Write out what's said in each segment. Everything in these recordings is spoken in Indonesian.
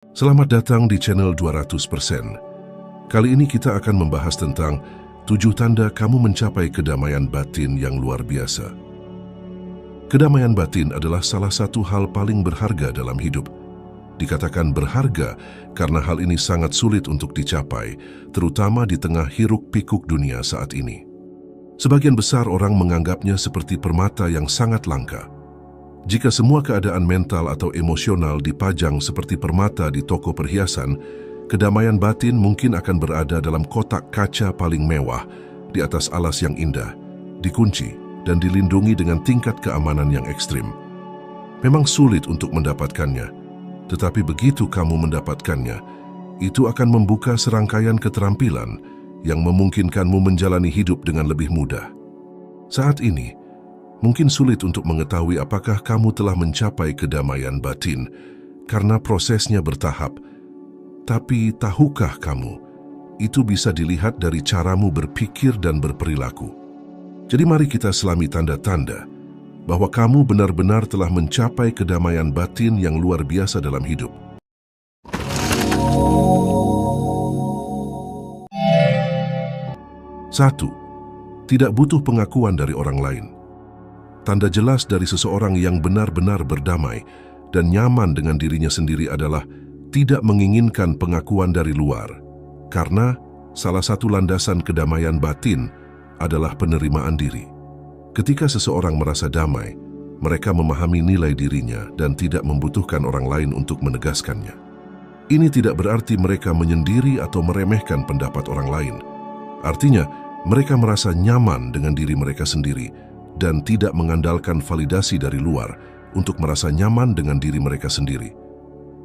Selamat datang di channel 200%. Kali ini kita akan membahas tentang 7 tanda kamu mencapai kedamaian batin yang luar biasa. Kedamaian batin adalah salah satu hal paling berharga dalam hidup. Dikatakan berharga karena hal ini sangat sulit untuk dicapai, terutama di tengah hiruk-pikuk dunia saat ini. Sebagian besar orang menganggapnya seperti permata yang sangat langka. Jika semua keadaan mental atau emosional dipajang seperti permata di toko perhiasan, kedamaian batin mungkin akan berada dalam kotak kaca paling mewah di atas alas yang indah, dikunci dan dilindungi dengan tingkat keamanan yang ekstrim. Memang sulit untuk mendapatkannya, tetapi begitu kamu mendapatkannya, itu akan membuka serangkaian keterampilan yang memungkinkanmu menjalani hidup dengan lebih mudah. Saat ini, mungkin sulit untuk mengetahui apakah kamu telah mencapai kedamaian batin karena prosesnya bertahap. Tapi tahukah kamu, itu bisa dilihat dari caramu berpikir dan berperilaku. Jadi mari kita selami tanda-tanda bahwa kamu benar-benar telah mencapai kedamaian batin yang luar biasa dalam hidup. Satu, tidak butuh pengakuan dari orang lain. Tanda jelas dari seseorang yang benar-benar berdamai dan nyaman dengan dirinya sendiri adalah tidak menginginkan pengakuan dari luar, karena salah satu landasan kedamaian batin adalah penerimaan diri. Ketika seseorang merasa damai, mereka memahami nilai dirinya dan tidak membutuhkan orang lain untuk menegaskannya. Ini tidak berarti mereka menyendiri atau meremehkan pendapat orang lain. Artinya, mereka merasa nyaman dengan diri mereka sendiri dan tidak mengandalkan validasi dari luar untuk merasa nyaman dengan diri mereka sendiri.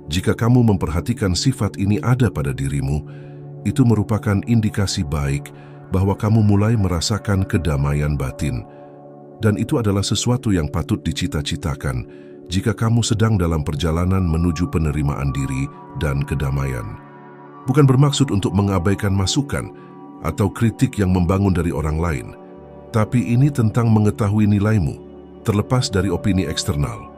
Jika kamu memperhatikan sifat ini ada pada dirimu, itu merupakan indikasi baik bahwa kamu mulai merasakan kedamaian batin. Dan itu adalah sesuatu yang patut dicita-citakan jika kamu sedang dalam perjalanan menuju penerimaan diri dan kedamaian. Bukan bermaksud untuk mengabaikan masukan atau kritik yang membangun dari orang lain, tapi ini tentang mengetahui nilaimu, terlepas dari opini eksternal.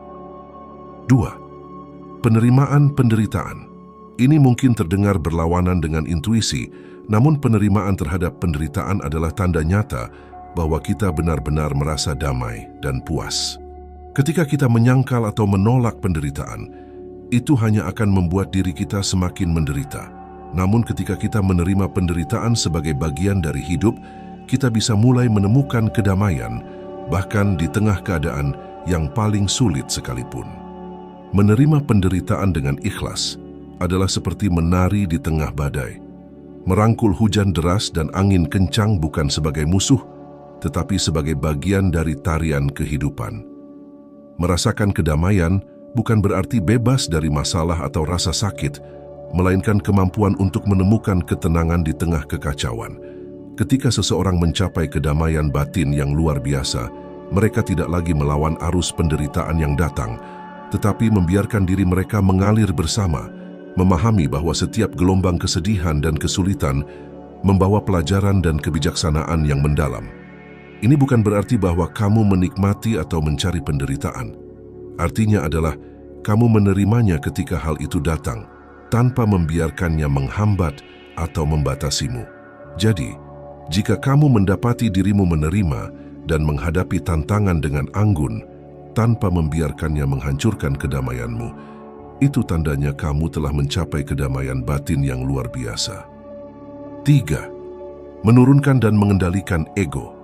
2. Penerimaan penderitaan. Ini mungkin terdengar berlawanan dengan intuisi, namun penerimaan terhadap penderitaan adalah tanda nyata bahwa kita benar-benar merasa damai dan puas. Ketika kita menyangkal atau menolak penderitaan, itu hanya akan membuat diri kita semakin menderita. Namun ketika kita menerima penderitaan sebagai bagian dari hidup, kita bisa mulai menemukan kedamaian, bahkan di tengah keadaan yang paling sulit sekalipun. Menerima penderitaan dengan ikhlas adalah seperti menari di tengah badai. Merangkul hujan deras dan angin kencang bukan sebagai musuh, tetapi sebagai bagian dari tarian kehidupan. Merasakan kedamaian bukan berarti bebas dari masalah atau rasa sakit, melainkan kemampuan untuk menemukan ketenangan di tengah kekacauan. Ketika seseorang mencapai kedamaian batin yang luar biasa, mereka tidak lagi melawan arus penderitaan yang datang, tetapi membiarkan diri mereka mengalir bersama, memahami bahwa setiap gelombang kesedihan dan kesulitan membawa pelajaran dan kebijaksanaan yang mendalam. Ini bukan berarti bahwa kamu menikmati atau mencari penderitaan. Artinya adalah kamu menerimanya ketika hal itu datang, tanpa membiarkannya menghambat atau membatasimu. Jadi, jika kamu mendapati dirimu menerima dan menghadapi tantangan dengan anggun tanpa membiarkannya menghancurkan kedamaianmu, itu tandanya kamu telah mencapai kedamaian batin yang luar biasa. 3. Menurunkan dan mengendalikan ego.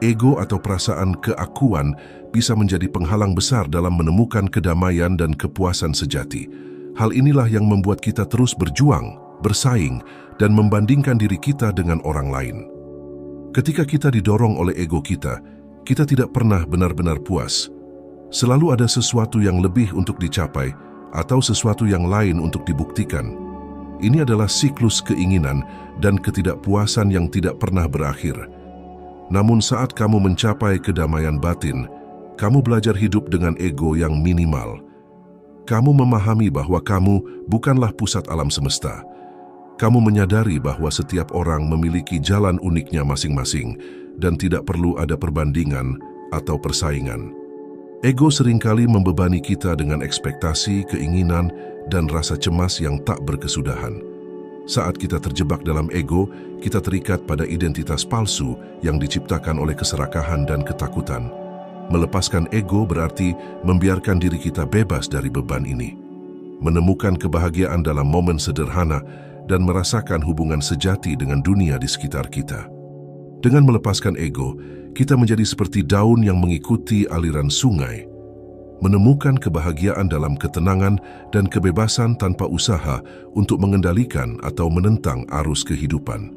Ego atau perasaan keakuan bisa menjadi penghalang besar dalam menemukan kedamaian dan kepuasan sejati. Hal inilah yang membuat kita terus berjuang, bersaing, dan membandingkan diri kita dengan orang lain. Ketika kita didorong oleh ego kita tidak pernah benar-benar puas. Selalu ada sesuatu yang lebih untuk dicapai atau sesuatu yang lain untuk dibuktikan. Ini adalah siklus keinginan dan ketidakpuasan yang tidak pernah berakhir. Namun saat kamu mencapai kedamaian batin, kamu belajar hidup dengan ego yang minimal. Kamu memahami bahwa kamu bukanlah pusat alam semesta. Kamu menyadari bahwa setiap orang memiliki jalan uniknya masing-masing dan tidak perlu ada perbandingan atau persaingan. Ego seringkali membebani kita dengan ekspektasi, keinginan, dan rasa cemas yang tak berkesudahan. Saat kita terjebak dalam ego, kita terikat pada identitas palsu yang diciptakan oleh keserakahan dan ketakutan. Melepaskan ego berarti membiarkan diri kita bebas dari beban ini. Menemukan kebahagiaan dalam momen sederhana dan merasakan hubungan sejati dengan dunia di sekitar kita. Dengan melepaskan ego, kita menjadi seperti daun yang mengikuti aliran sungai, menemukan kebahagiaan dalam ketenangan dan kebebasan tanpa usaha untuk mengendalikan atau menentang arus kehidupan.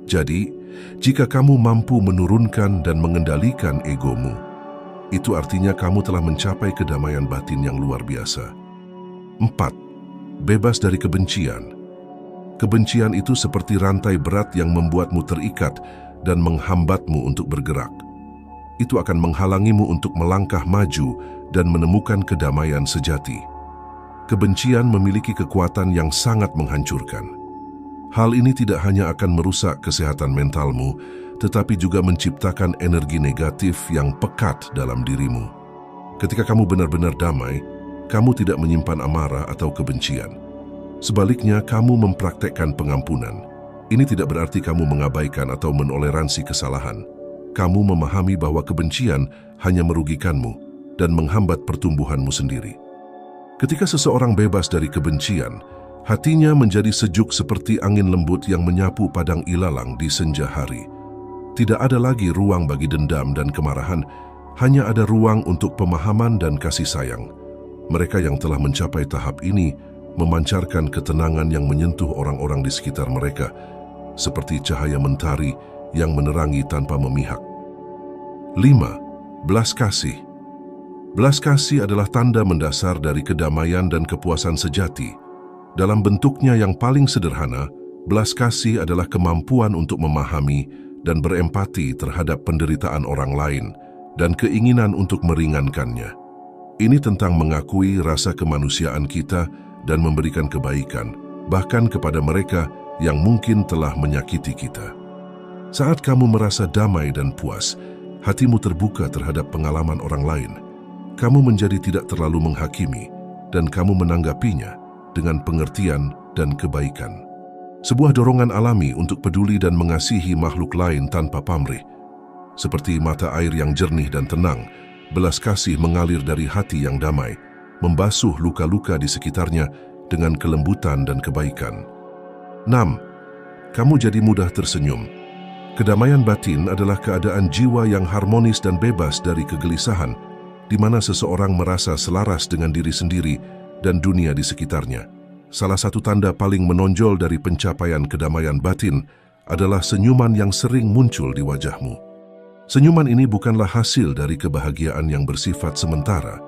Jadi, jika kamu mampu menurunkan dan mengendalikan egomu, itu artinya kamu telah mencapai kedamaian batin yang luar biasa. 4. Bebas dari kebencian. Kebencian itu seperti rantai berat yang membuatmu terikat dan menghambatmu untuk bergerak. Itu akan menghalangimu untuk melangkah maju dan menemukan kedamaian sejati. Kebencian memiliki kekuatan yang sangat menghancurkan. Hal ini tidak hanya akan merusak kesehatan mentalmu, tetapi juga menciptakan energi negatif yang pekat dalam dirimu. Ketika kamu benar-benar damai, kamu tidak menyimpan amarah atau kebencian. Sebaliknya, kamu mempraktekkan pengampunan. Ini tidak berarti kamu mengabaikan atau menoleransi kesalahan. Kamu memahami bahwa kebencian hanya merugikanmu dan menghambat pertumbuhanmu sendiri. Ketika seseorang bebas dari kebencian, hatinya menjadi sejuk seperti angin lembut yang menyapu padang ilalang di senja hari. Tidak ada lagi ruang bagi dendam dan kemarahan, hanya ada ruang untuk pemahaman dan kasih sayang. Mereka yang telah mencapai tahap ini memancarkan ketenangan yang menyentuh orang-orang di sekitar mereka, seperti cahaya mentari yang menerangi tanpa memihak. 5. Belas kasih. Belas kasih adalah tanda mendasar dari kedamaian dan kepuasan sejati. Dalam bentuknya yang paling sederhana, belas kasih adalah kemampuan untuk memahami dan berempati terhadap penderitaan orang lain dan keinginan untuk meringankannya. Ini tentang mengakui rasa kemanusiaan kita dan memberikan kebaikan, bahkan kepada mereka yang mungkin telah menyakiti kita. Saat kamu merasa damai dan puas, hatimu terbuka terhadap pengalaman orang lain. Kamu menjadi tidak terlalu menghakimi, dan kamu menanggapinya dengan pengertian dan kebaikan. Sebuah dorongan alami untuk peduli dan mengasihi makhluk lain tanpa pamrih. Seperti mata air yang jernih dan tenang, belas kasih mengalir dari hati yang damai, membasuh luka-luka di sekitarnya dengan kelembutan dan kebaikan. 6. Kamu jadi mudah tersenyum. Kedamaian batin adalah keadaan jiwa yang harmonis dan bebas dari kegelisahan, di mana seseorang merasa selaras dengan diri sendiri dan dunia di sekitarnya. Salah satu tanda paling menonjol dari pencapaian kedamaian batin adalah senyuman yang sering muncul di wajahmu. Senyuman ini bukanlah hasil dari kebahagiaan yang bersifat sementara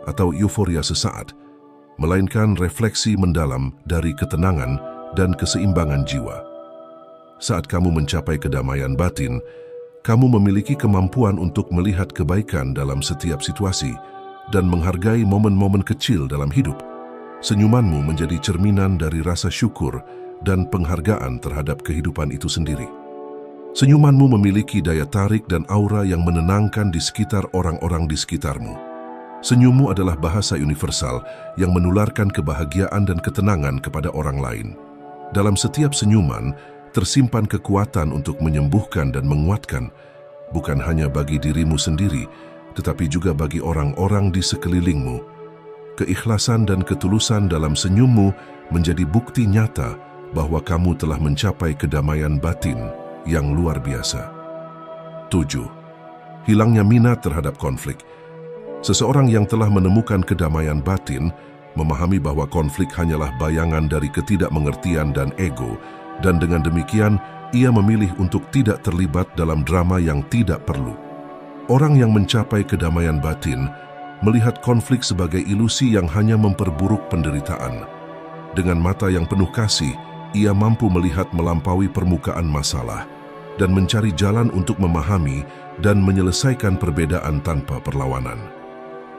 atau euforia sesaat, melainkan refleksi mendalam dari ketenangan dan keseimbangan jiwa. Saat kamu mencapai kedamaian batin, kamu memiliki kemampuan untuk melihat kebaikan dalam setiap situasi dan menghargai momen-momen kecil dalam hidup. Senyumanmu menjadi cerminan dari rasa syukur dan penghargaan terhadap kehidupan itu sendiri. Senyumanmu memiliki daya tarik dan aura yang menenangkan di sekitar orang-orang di sekitarmu. Senyummu adalah bahasa universal yang menularkan kebahagiaan dan ketenangan kepada orang lain. Dalam setiap senyuman, tersimpan kekuatan untuk menyembuhkan dan menguatkan, bukan hanya bagi dirimu sendiri, tetapi juga bagi orang-orang di sekelilingmu. Keikhlasan dan ketulusan dalam senyummu menjadi bukti nyata bahwa kamu telah mencapai kedamaian batin yang luar biasa. 7. Hilangnya minat terhadap konflik. Seseorang yang telah menemukan kedamaian batin memahami bahwa konflik hanyalah bayangan dari ketidakmengertian dan ego, dan dengan demikian ia memilih untuk tidak terlibat dalam drama yang tidak perlu. Orang yang mencapai kedamaian batin melihat konflik sebagai ilusi yang hanya memperburuk penderitaan. Dengan mata yang penuh kasih, ia mampu melihat melampaui permukaan masalah dan mencari jalan untuk memahami dan menyelesaikan perbedaan tanpa perlawanan.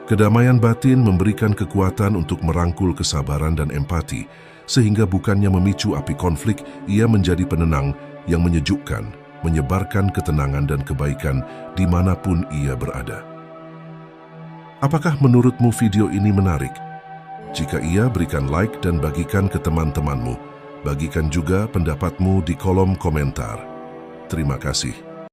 Kedamaian batin memberikan kekuatan untuk merangkul kesabaran dan empati, sehingga bukannya memicu api konflik, ia menjadi penenang yang menyejukkan, menyebarkan ketenangan dan kebaikan dimanapun ia berada. Apakah menurutmu video ini menarik? Jika iya, berikan like dan bagikan ke teman-temanmu. Bagikan juga pendapatmu di kolom komentar. Terima kasih.